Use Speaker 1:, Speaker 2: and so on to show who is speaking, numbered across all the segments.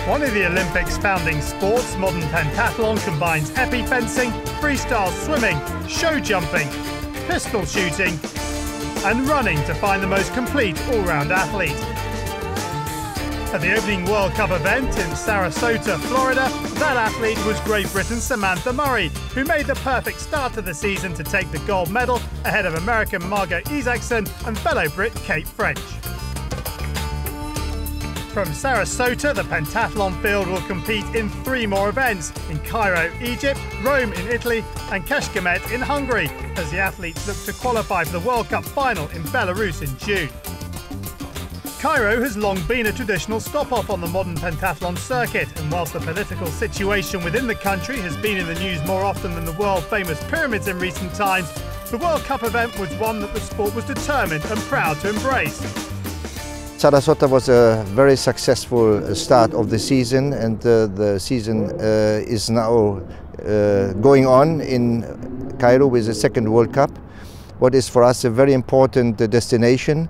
Speaker 1: One of the Olympics' founding sports, modern pentathlon combines epi-fencing, freestyle swimming, show jumping, pistol shooting and running to find the most complete all-round athlete. At the opening World Cup event in Sarasota, Florida, that athlete was Great Britain's Samantha Murray, who made the perfect start to the season to take the gold medal ahead of American Margot Isaacson and fellow Brit Kate French. From Sarasota, the pentathlon field will compete in 3 more events in Cairo, Egypt, Rome in Italy and Kecskemét in Hungary, as the athletes look to qualify for the World Cup final in Belarus in June. Cairo has long been a traditional stop-off on the modern pentathlon circuit, and whilst the political situation within the country has been in the news more often than the world-famous pyramids in recent times, the World Cup event was one that the sport was determined and proud to embrace.
Speaker 2: Sarasota was a very successful start of the season, and the season is now going on in Cairo with the second World Cup, what is for us a very important destination.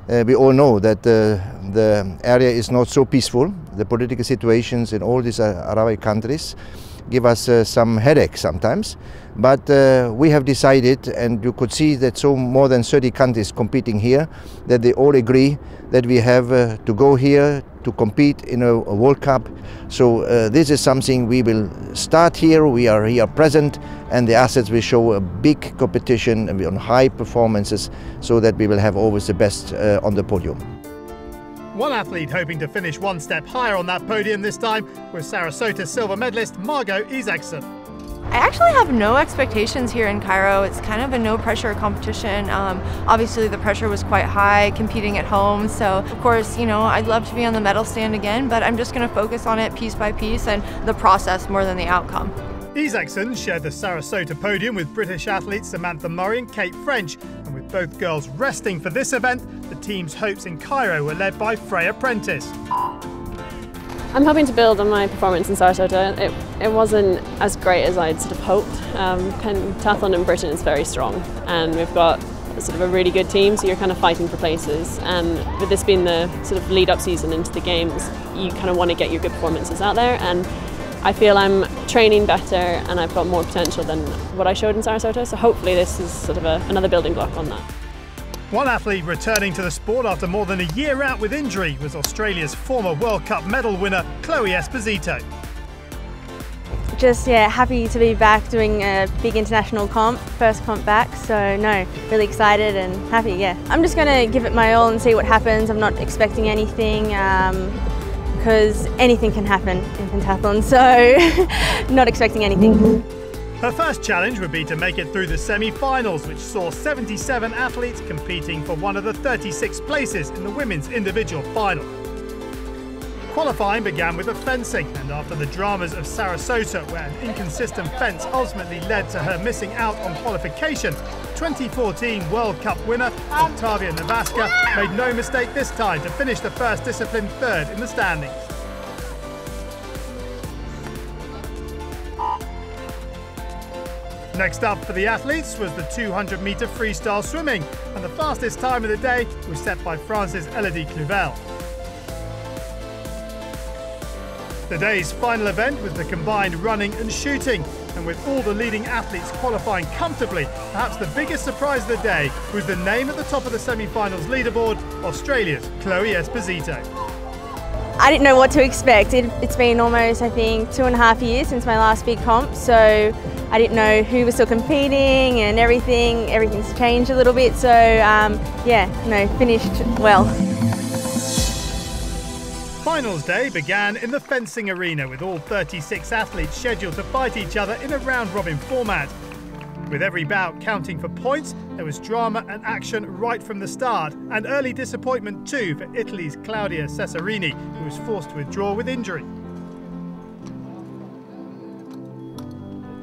Speaker 2: We all know that the area is not so peaceful. The political situations in all these Arabic countries give us some headaches sometimes, but we have decided, and you could see that more than 30 countries competing here, that they all agree that we have to go here to compete in a World Cup. So this is something we will start here. We are here present, and the athletes will show a big competition and on high performances, so that we will have always the best on the podium.
Speaker 1: One athlete hoping to finish one step higher on that podium this time was Sarasota silver medalist Margot Isaacson.
Speaker 3: I actually have no expectations here in Cairo. It's kind of a no-pressure competition. Obviously the pressure was quite high competing at home, so of course, you know, I'd love to be on the medal stand again, but I'm just going to focus on it piece by piece and the process more than the outcome.
Speaker 1: Isaacson shared the Sarasota podium with British athletes Samantha Murray and Kate French, and with both girls resting for this event, the team's hopes in Cairo were led by Freya Prentice.
Speaker 4: I'm hoping to build on my performance in Sarasota. It wasn't as great as I'd sort of hoped. Pentathlon in Britain is very strong, and we've got sort of a really good team, so you're kind of fighting for places, and with this being the sort of lead-up season into the games, you kind of want to get your good performances out there, and I feel I'm training better and I've got more potential than what I showed in Sarasota, so hopefully this is sort of another building block on that.
Speaker 1: One athlete returning to the sport after more than a year out with injury was Australia's former World Cup medal winner Chloe Esposito.
Speaker 5: Just happy to be back doing a big international comp, first comp back, so no, really excited and happy, yeah. I'm just going to give it my all and see what happens. I'm not expecting anything, because anything can happen in pentathlon, so not expecting anything.
Speaker 1: Her first challenge would be to make it through the semi-finals, which saw 77 athletes competing for one of the 36 places in the women's individual final. Qualifying began with the fencing, and after the dramas of Sarasota, where an inconsistent fence ultimately led to her missing out on qualification, 2014 World Cup winner Octavia Navaska made no mistake this time to finish the first discipline third in the standings. Next up for the athletes was the 200-metre freestyle swimming, and the fastest time of the day was set by France's Elodie Cluvel. The day's final event was the combined running and shooting, and with all the leading athletes qualifying comfortably, perhaps the biggest surprise of the day was the name at the top of the semi-finals leaderboard, Australia's Chloe Esposito.
Speaker 5: I didn't know what to expect. It's been almost, I think, 2.5 years since my last big comp, so I didn't know who was still competing and everything. Everything's changed a little bit, so finished well.
Speaker 1: Finals day began in the fencing arena, with all 36 athletes scheduled to fight each other in a round-robin format. With every bout counting for points, there was drama and action right from the start, and early disappointment too for Italy's Claudia Cesarini, who was forced to withdraw with injury.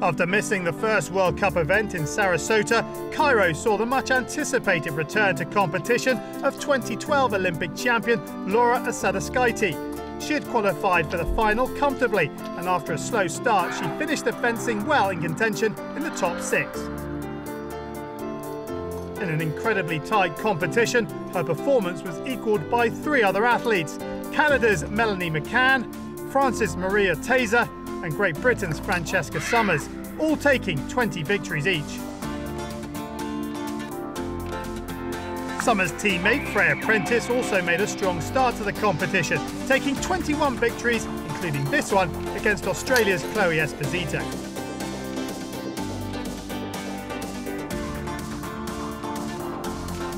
Speaker 1: After missing the first World Cup event in Sarasota, Cairo saw the much-anticipated return to competition of 2012 Olympic champion Laura Asadauskaite. She had qualified for the final comfortably, and after a slow start, she finished the fencing well in contention in the top 6. In an incredibly tight competition, her performance was equalled by 3 other athletes: Canada's Melanie McCann, France's Marie Taser and Great Britain's Francesca Summers, all taking 20 victories each. Summers' teammate Freya Prentice also made a strong start to the competition, taking 21 victories, including this one against Australia's Chloe Esposito.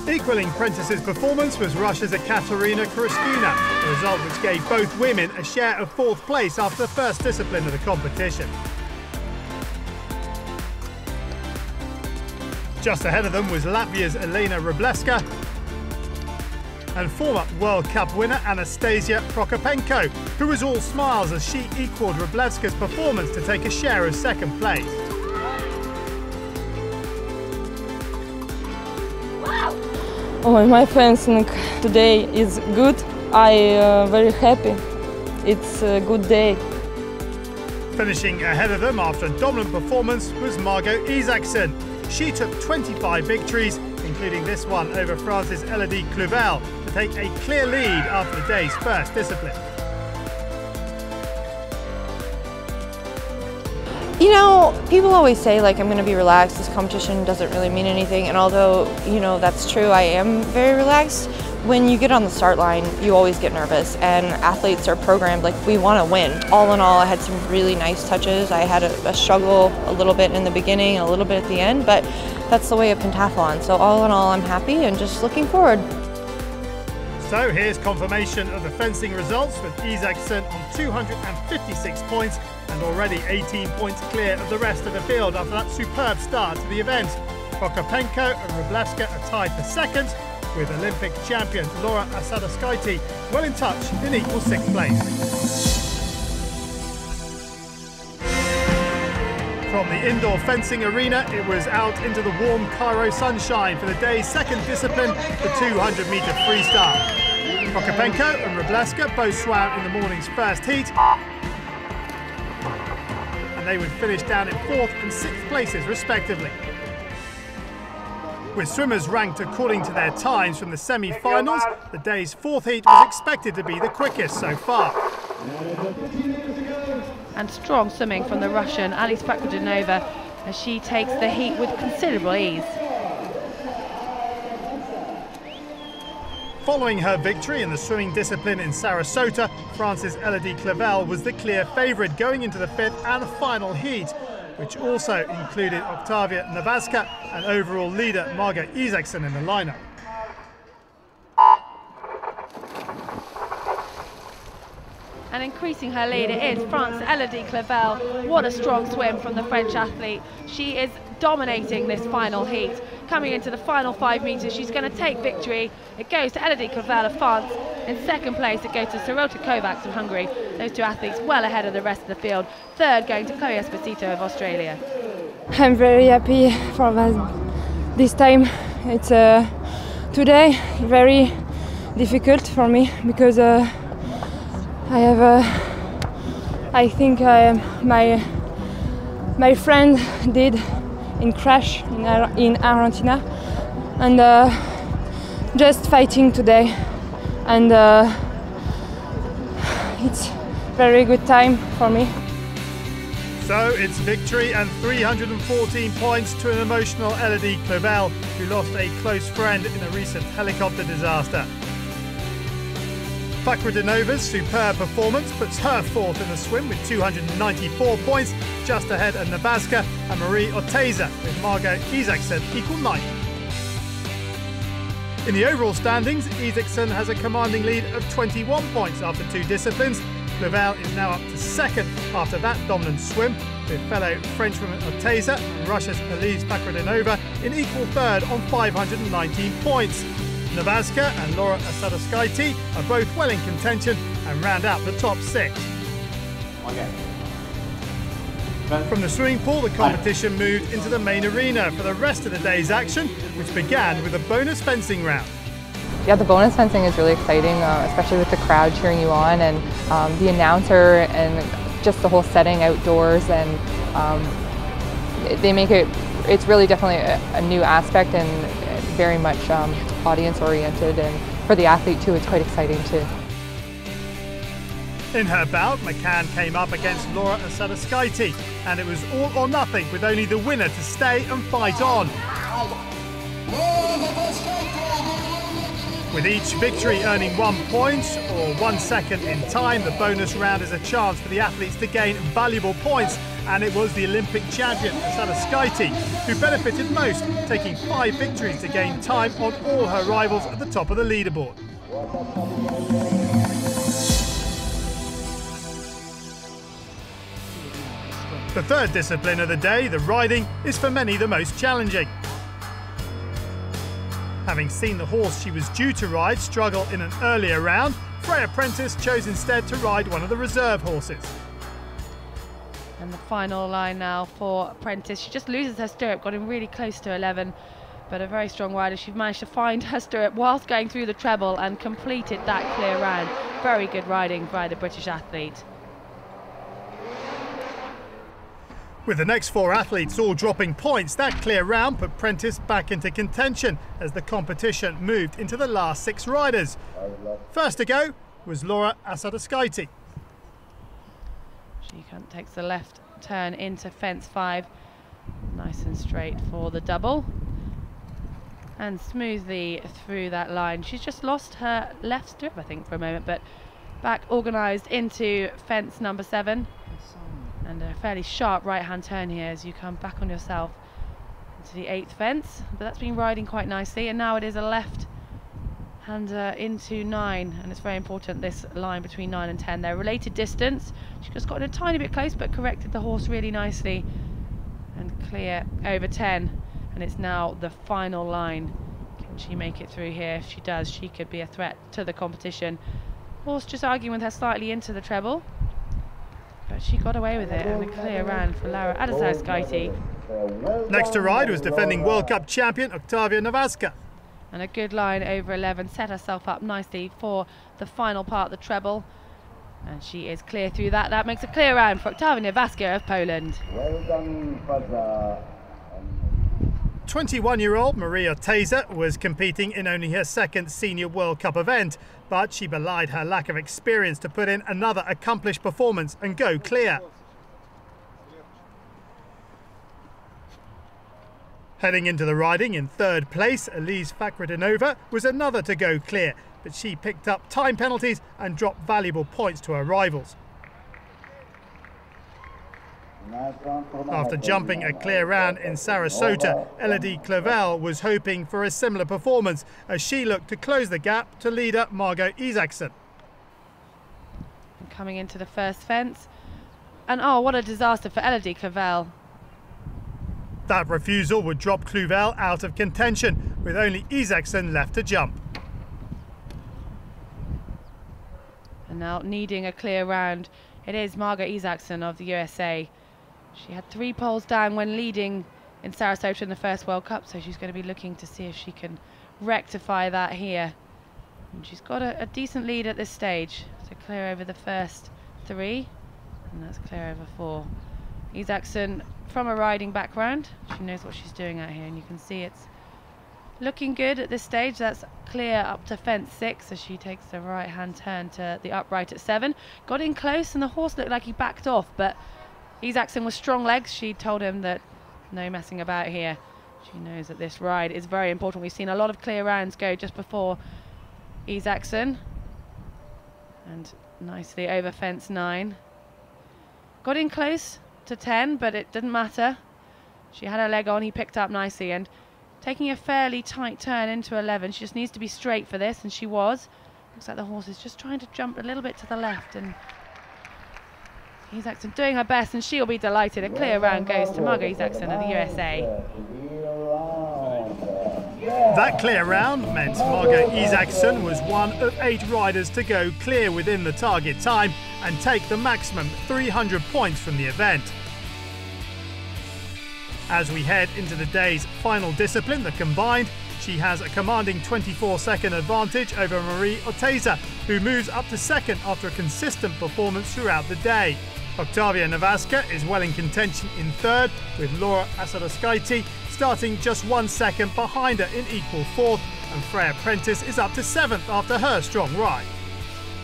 Speaker 1: Equaling Prentice's performance was Russia's Ekaterina Kuryskina, a result which gave both women a share of 4th place after the first discipline of the competition. Just ahead of them was Latvia's Elena Wroblewska and former World Cup winner Anastasia Prokopenko, who was all smiles as she equalled Wroblewska's performance to take a share of 2nd place.
Speaker 6: Oh, my feeling today is good. I very happy. It's a good day.
Speaker 1: Finishing ahead of them after a dominant performance was Margot Isaacson. She took 25 victories, including this one over France's Elodie Clouvel, to take a clear lead after the day's first discipline.
Speaker 3: You know, people always say, like, I'm going to be relaxed, this competition doesn't really mean anything, and although, you know, that's true, I am very relaxed. When you get on the start line, you always get nervous, and athletes are programmed, like, we want to win. All in all, I had some really nice touches. I had a struggle a little bit in the beginning, a little bit at the end, but that's the way of pentathlon. So all in all, I'm happy and just looking forward.
Speaker 1: So here's confirmation of the fencing results, with Isaacson on 256 points and already 18 points clear of the rest of the field after that superb start to the event. Prokopenko and Wroblewska are tied for 2nd, with Olympic champion Laura Asadowskaite well in touch in equal 6th place. From the indoor fencing arena, it was out into the warm Cairo sunshine for the day's 2nd discipline, the 200-metre freestyle. Prokopenko and Wroblewska both swam in the morning's first heat, and they would finish down in 4th and 6th places respectively. With swimmers ranked according to their times from the semi-finals, the day's 4th heat was expected to be the quickest so far.
Speaker 7: And strong swimming from the Russian Alice Fakhrudinova as she takes the heat with considerable ease.
Speaker 1: Following her victory in the swimming discipline in Sarasota, France's Elodie Clouvel was the clear favourite going into the 5th and final heat, which also included Octavia Navaska and overall leader Margot Isaacson in the lineup.
Speaker 7: And increasing her lead, it is France's Elodie Clouvel. What a strong swim from the French athlete. She is dominating this final heat. Coming into the final 5 metres, she's going to take victory. It goes to Elodie Clouvel of France. In 2nd place, it goes to Sorota Kovacs of Hungary. Those 2 athletes well ahead of the rest of the field. 3rd going to Chloe Esposito of Australia.
Speaker 6: I'm very happy for this time. It's today very difficult for me because I think my friend did in crash in Argentina, and just fighting today, and it's very good time for me.
Speaker 1: So it's victory and 314 points to an emotional Elodie Clouvel, who lost a close friend in a recent helicopter disaster. Fakhrudinova's superb performance puts her 4th in the swim with 294 points, just ahead of Navaska and Marie Taser, with Margot Isaacson equal 9th. In the overall standings, Isaacson has a commanding lead of 21 points after 2 disciplines. Clouvel is now up to 2nd after that dominant swim, with fellow Frenchwoman Taser and Russia's Elise Fakhrudinova in equal 3rd on 519 points. Navaska and Laura Asadowskaite are both well in contention and round out the top 6. From the swimming pool, the competition moved into the main arena for the rest of the day's action, which began with a bonus fencing round.
Speaker 8: Yeah, the bonus fencing is really exciting, especially with the crowd cheering you on, and the announcer, and just the whole setting outdoors, and they make it's really definitely a new aspect, and very much audience oriented, and for the athlete too, it's quite exciting too.
Speaker 1: In her bout, McCann came up against Laura Asadaskaite, and it was all or nothing with only the winner to stay and fight on. With each victory earning 1 point or 1 second in time, the bonus round is a chance for the athletes to gain valuable points, and it was the Olympic champion Asadaskaite who benefited most, taking 5 victories to gain time on all her rivals at the top of the leaderboard. The third discipline of the day, the riding, is for many the most challenging. Having seen the horse she was due to ride struggle in an earlier round, Freya Prentice chose instead to ride one of the reserve horses.
Speaker 7: And the final line now for Prentice. She just loses her stirrup, got in really close to 11, but a very strong rider. She managed to find her stirrup whilst going through the treble and completed that clear round. Very good riding by the British athlete.
Speaker 1: With the next 4 athletes all dropping points, that clear round put Prentice back into contention as the competition moved into the last 6 riders. First to go was Laura Asadaskaite.
Speaker 7: She takes the left turn into fence 5, nice and straight for the double, and smoothly through that line. She's just lost her left stirrup, I think, for a moment, but back organised into fence number 7. And a fairly sharp right-hand turn here as you come back on yourself into the 8th fence. But that's been riding quite nicely, and now it is a left-hander into 9, and it's very important, this line between 9 and 10. They're related distance. She just got a tiny bit close, but corrected the horse really nicely and clear over 10. And it's now the final line. Can she make it through here? If she does, she could be a threat to the competition. Horse just arguing with her slightly into the treble, but she got away with it, and a clear round for Laura Asadaskaite.
Speaker 1: Next to ride was defending World Cup champion Octavia Navaska.
Speaker 7: And a good line over 11, set herself up nicely for the final part, the treble. And she is clear through that. That makes a clear round for Octavia Navaska of Poland.
Speaker 1: 21-year-old Maria Taser was competing in only her 2nd Senior World Cup event, but she belied her lack of experience to put in another accomplished performance and go clear. Heading into the riding in 3rd place, Elise Fakhretdinova was another to go clear, but she picked up time penalties and dropped valuable points to her rivals. After jumping a clear round in Sarasota, Elodie Clavel was hoping for a similar performance as she looked to close the gap to leader Margot Isaacson.
Speaker 7: Coming into the first fence, and oh, what a disaster for Elodie Clavel.
Speaker 1: That refusal would drop Clavel out of contention, with only Isaacson left to jump.
Speaker 7: And now needing a clear round, it is Margot Isaacson of the USA. She had 3 poles down when leading in Sarasota in the first World Cup, so she's going to be looking to see if she can rectify that here. And she's got a decent lead at this stage, so clear over the first 3, and that's clear over 4. Isaacson, from a riding background, she knows what she's doing out here, and you can see it's looking good at this stage. That's clear up to fence 6 as she takes the right-hand turn to the upright at 7. Got in close, and the horse looked like he backed off, but Isaacson was strong legs. She told him that no messing about here. She knows that this ride is very important. We've seen a lot of clear rounds go just before Isaacson. And nicely over fence 9. Got in close to 10, but it didn't matter. She had her leg on, he picked up nicely, and taking a fairly tight turn into 11. She just needs to be straight for this, and she was. Looks like the horse is just trying to jump a little bit to the left, and Isaacson doing her best, and she'll be delighted. A clear round goes to Margot Isaacson of the USA.
Speaker 1: That clear round meant Margot Isaacson was one of 8 riders to go clear within the target time and take the maximum 300 points from the event. As we head into the day's final discipline, the combined, she has a commanding 24-second advantage over Marie Oteza, who moves up to 2nd after a consistent performance throughout the day. Octavia Navaska is well in contention in 3rd, with Laura Asadaskaite starting just 1 second behind her in equal 4th, and Freya Prentice is up to 7th after her strong ride.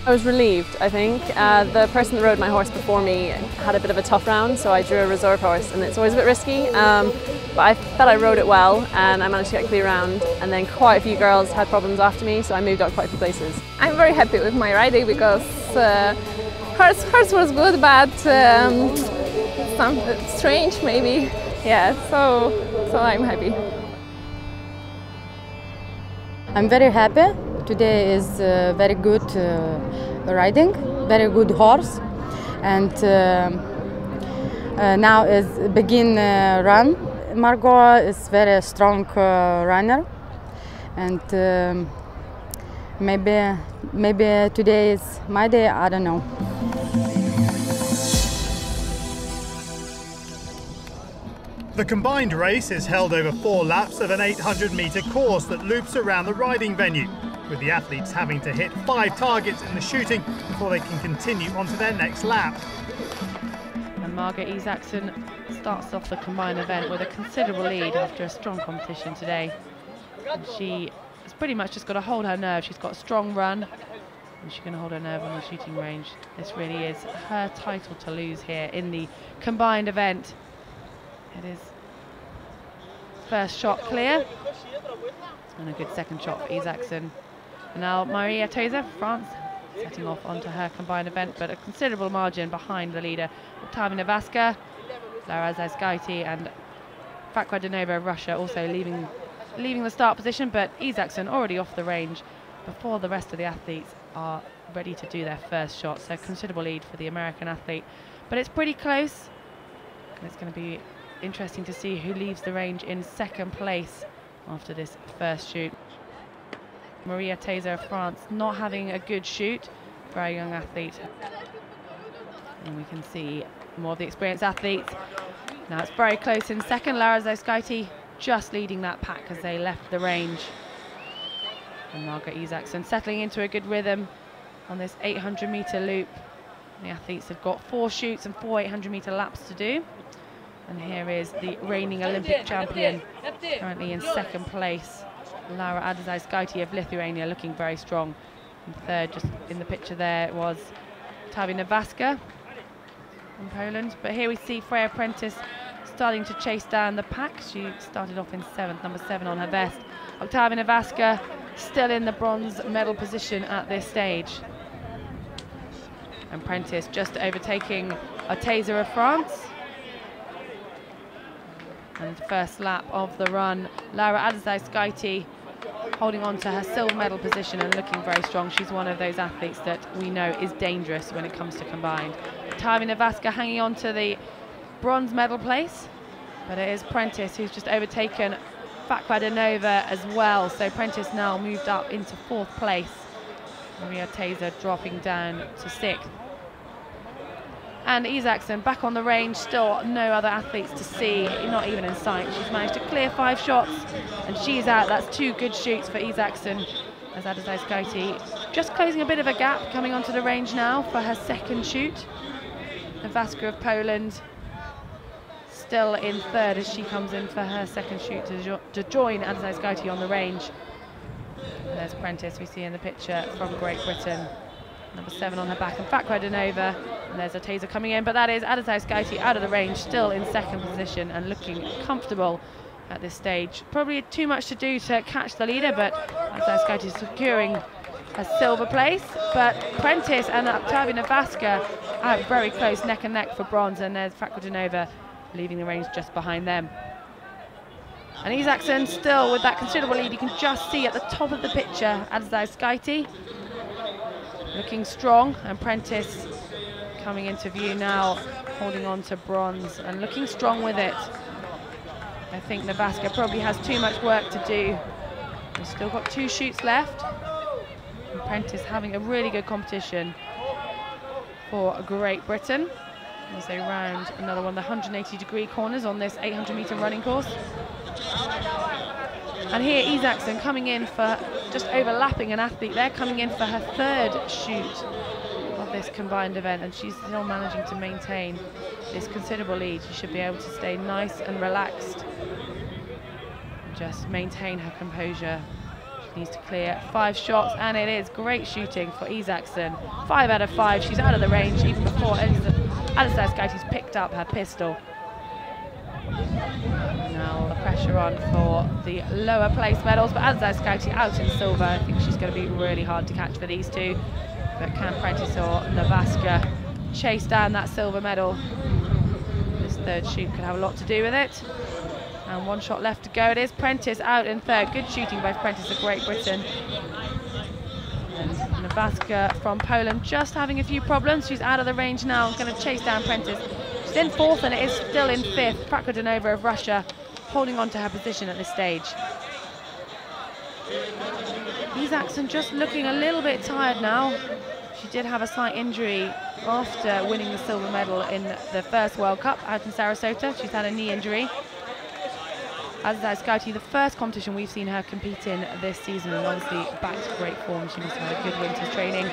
Speaker 4: I was relieved, I think. The person that rode my horse before me had a bit of a tough round, so I drew a reserve horse, and it's always a bit risky. But I felt I rode it well, and I managed to get a clear round. And then quite a few girls had problems after me, so I moved up quite a few places.
Speaker 9: I'm very happy with my riding because hers was good, but some strange maybe. Yeah, so I'm happy.
Speaker 10: I'm very happy. Today is very good riding, very good horse, and now is begin run. Margot is very strong runner, and maybe today is my day. I don't know.
Speaker 1: The combined race is held over 4 laps of an 800-metre course that loops around the riding venue, with the athletes having to hit 5 targets in the shooting before they can continue on to their next lap.
Speaker 7: And Margot Isaacson starts off the combined event with a considerable lead after a strong competition today. And she has pretty much just got to hold her nerve. She's got a strong run, and she's going to hold her nerve on the shooting range. This really is her title to lose here in the combined event. It is first shot clear, and a good second shot for Isaacson. And now Maria Toza, France, setting off onto her combined event, but a considerable margin behind the leader, Octavia Navaska, Lara Zazgaiti and Fakwa Denova of Russia also leaving the start position, but Isaacson already off the range before the rest of the athletes are ready to do their first shot. So considerable lead for the American athlete, but it's pretty close, and it's going to be interesting to see who leaves the range in second place after this first shoot. Maria Toza of France not having a good shoot, very young athlete. And we can see more of the experienced athletes. Now it's very close in second. Lara Zazgaiti just leading that pack as they left the range. And Margot Isaacson settling into a good rhythm on this 800-metre loop. The athletes have got 4 shoots and 4 800-metre laps to do. And here is the reigning Olympic champion, currently in second place, Lara Zazgaiti of Lithuania, looking very strong. And third, just in the picture there, was Octavia Navaska from Poland. But here we see Freya Prentice starting to chase down the pack. She started off in 7th, number 7 on her vest. Octavia Navaska still in the bronze medal position at this stage. And Prentice just overtaking Toza of France. And first lap of the run, Lara Zazgaiti holding on to her silver medal position and looking very strong. She's one of those athletes that we know is dangerous when it comes to combined. Octavia Navaska hanging on to the bronze medal place, but it is Prentice who's just overtaken Fakwa Denova as well. So Prentice now moved up into 4th place. Maria Toza dropping down to 6th. And Isaacson back on the range, still no other athletes to see, not even in sight. She's managed to clear 5 shots, and she's out. That's 2 good shoots for Isaacson, as Zazgaiti just closing a bit of a gap, coming onto the range now for her second shoot. Navaska of Poland still in 3rd as she comes in for her second shoot to join Zazgaiti on the range. And there's Prentice we see in the picture from Great Britain. Number 7 on her back, and Fakwa Denova. And there's Toza coming in, but that is Zazgaiti out of the range, still in second position and looking comfortable at this stage. Probably too much to do to catch the leader, but Zazgaiti is securing a silver place. But Prentice and Octavia Navaska out very close, neck and neck for bronze, and there's Fakwa Denova leaving the range just behind them. And Isaacson still with that considerable lead. You can just see at the top of the picture Zazgaiti looking strong, and Prentice coming into view now, holding on to bronze and looking strong with it. I think Navaska probably has too much work to do. We've still got 2 shoots left. And Prentice having a really good competition for Great Britain as they round another one of the 180-degree corners on this 800-metre running course. And here Isaacson coming in for just overlapping an athlete. They're coming in for her 3rd shoot of this combined event, and she's still managing to maintain this considerable lead. She should be able to stay nice and relaxed and just maintain her composure. She needs to clear 5 shots, and it is great shooting for Isaacson. 5 out of 5. She's out of the range even before Alasdair Skyty's picked up her pistol. Now the pressure on for the lower place medals, but Alasdair Skyty out in silver. I think she's going to be really hard to catch for these two. But can Prentice or Navaska chase down that silver medal? This third shoot could have a lot to do with it. And 1 shot left to go. It is Prentice out in third. Good shooting by Prentice of Great Britain. And Navaska from Poland just having a few problems. She's out of the range now and going to chase down Prentice. She's in 4th and it is still in 5th. Prakodanova of Russia holding on to her position at this stage. Isaacson just looking a little bit tired now. She did have a slight injury after winning the silver medal in the first World Cup out in Sarasota. She's had a knee injury. Alasdair Skyty, the first competition we've seen her compete in this season, and obviously back to great form. She must have had a good winter's training.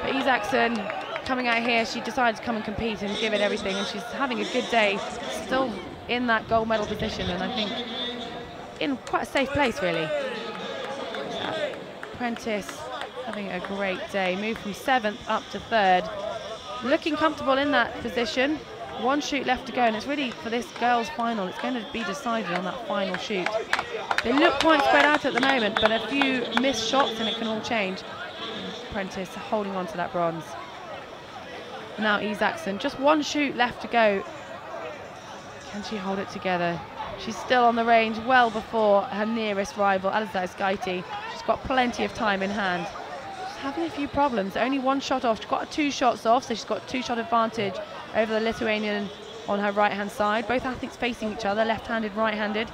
Speaker 7: But Isaacson coming out here, she decided to come and compete and give it everything, and she's having a good day, still in that gold medal position, and I think in quite a safe place really. Prentice having a great day, moved from 7th up to 3rd, looking comfortable in that position. 1 shoot left to go, and it's really, for this girls' final, it's going to be decided on that final shoot. They look quite spread out at the moment, but a few missed shots and it can all change. Prentice holding on to that bronze. Now Isaacson, just 1 shoot left to go. Can she hold it together? She's still on the range well before her nearest rival, Alasdair Skyty. She's got plenty of time in hand. She's having a few problems, only 1 shot off. She's got 2 shots off, so she's got 2-shot advantage over the Lithuanian on her right-hand side. Both athletes facing each other, left-handed, right-handed.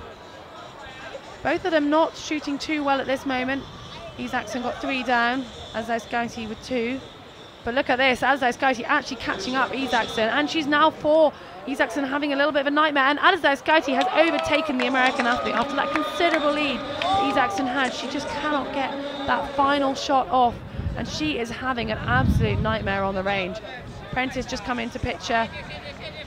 Speaker 7: Both of them not shooting too well at this moment. Isaacson got 3 down, Alasdair Skyty with 2. But look at this, Alasdair Skyty actually catching up Isaacson, and she's now 4. Isaacson having a little bit of a nightmare, and Alasdair Skyty has overtaken the American athlete after that considerable lead Isaacson had. She just cannot get that final shot off, and she is having an absolute nightmare on the range. Prentice just come into picture,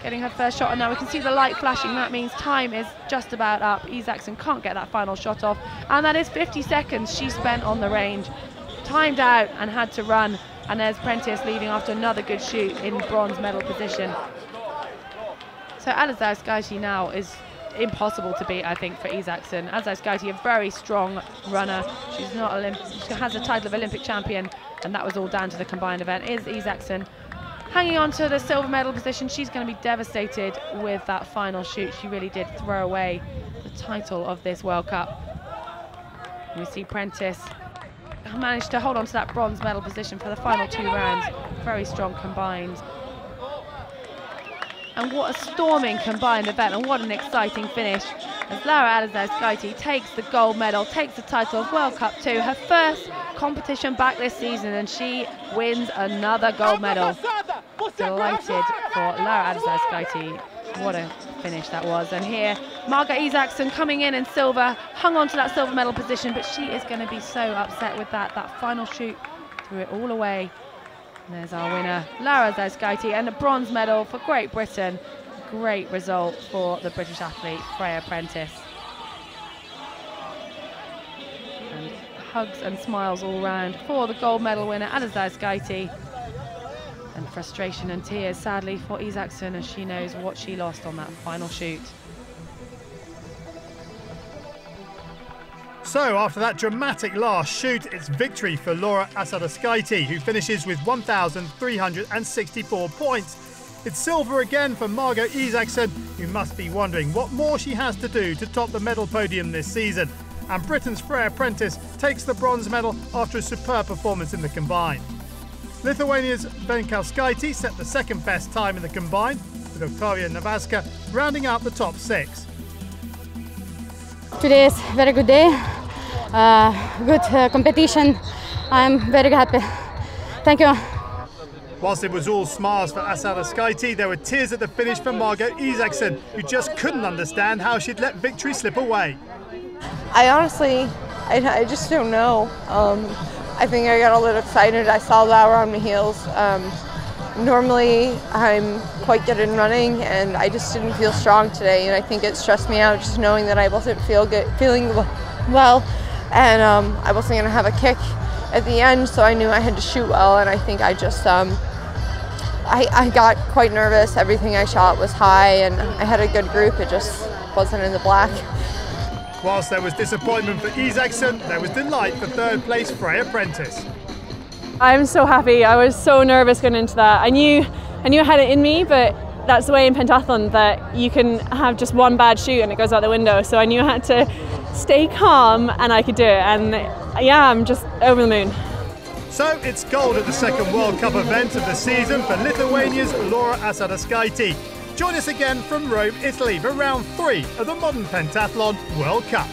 Speaker 7: getting her first shot, and now we can see the light flashing. That means time is just about up. Isaacson can't get that final shot off, and that is 50 seconds she spent on the range. Timed out and had to run, and there's Prentice leading after another good shoot in bronze medal position. So Alasdair Skyty now is impossible to beat, I think, for Isaacson. Alasdair Skyty, a very strong runner. She's not she has the title of Olympic champion, and that was all down to the combined event. Is Isaacson hanging on to the silver medal position? She's going to be devastated with that final shoot. She really did throw away the title of this World Cup. We see Prentice managed to hold on to that bronze medal position for the final 2 rounds. Very strong combined. And what a storming combined event, and what an exciting finish as Laura Alasdair Skyty takes the gold medal, takes the title of World Cup 2, her first competition back this season, and she wins another gold medal. Delighted for Laura Alasdair Skyty. What a finish that was. And here, Marga Isaacson coming in silver, hung on to that silver medal position, but she is going to be so upset with that final shoot, threw it all away. And there's our winner, Laura Alasdair Skyty, and a bronze medal for Great Britain. Great result for the British athlete, Freya Prentice. And hugs and smiles all round for the gold medal winner, Alasdair Skyty. And frustration and tears, sadly, for Isaacson, as she knows what she lost on that final shoot.
Speaker 1: So after that dramatic last shoot, it's victory for Laura Alasdair Skyty, who finishes with 1,364 points. It's silver again for Marga Isaacson, who must be wondering what more she has to do to top the medal podium this season. And Britain's Freya Prentice takes the bronze medal after a superb performance in the combined. Lithuania's Pentathlon set the second best time in the combined, with Oktavia Navaska rounding out the top 6.
Speaker 10: Today is a very good day, good competition. I'm very happy. Thank you.
Speaker 1: Whilst it was all smiles for Alasdair Skyty, there were tears at the finish for Marga Isaacson, who just couldn't understand how she'd let victory slip away.
Speaker 11: I honestly, I just don't know. I think I got a little excited. I saw Laura on my heels. Normally I'm quite good in running, and I just didn't feel strong today, and I think it stressed me out just knowing that I wasn't feeling well. and I wasn't going to have a kick at the end, so I knew I had to shoot well, and I think I just I got quite nervous. Everything I shot was high, and I had a good group. It just wasn't in the black.
Speaker 1: Whilst there was disappointment for Isaksson, there was delight for third place Freya Prentice.
Speaker 4: I'm so happy. I was so nervous going into that. I knew I had it in me, but that's the way in pentathlon that you can have just one bad shoot and it goes out the window. So I knew I had to stay calm and I could do it. And yeah, I'm just over the moon.
Speaker 1: So it's gold at the second World Cup event of the season for Lithuania's Laura Asadauskaitė. Join us again from Rome, Italy for round 3 of the Modern Pentathlon World Cup.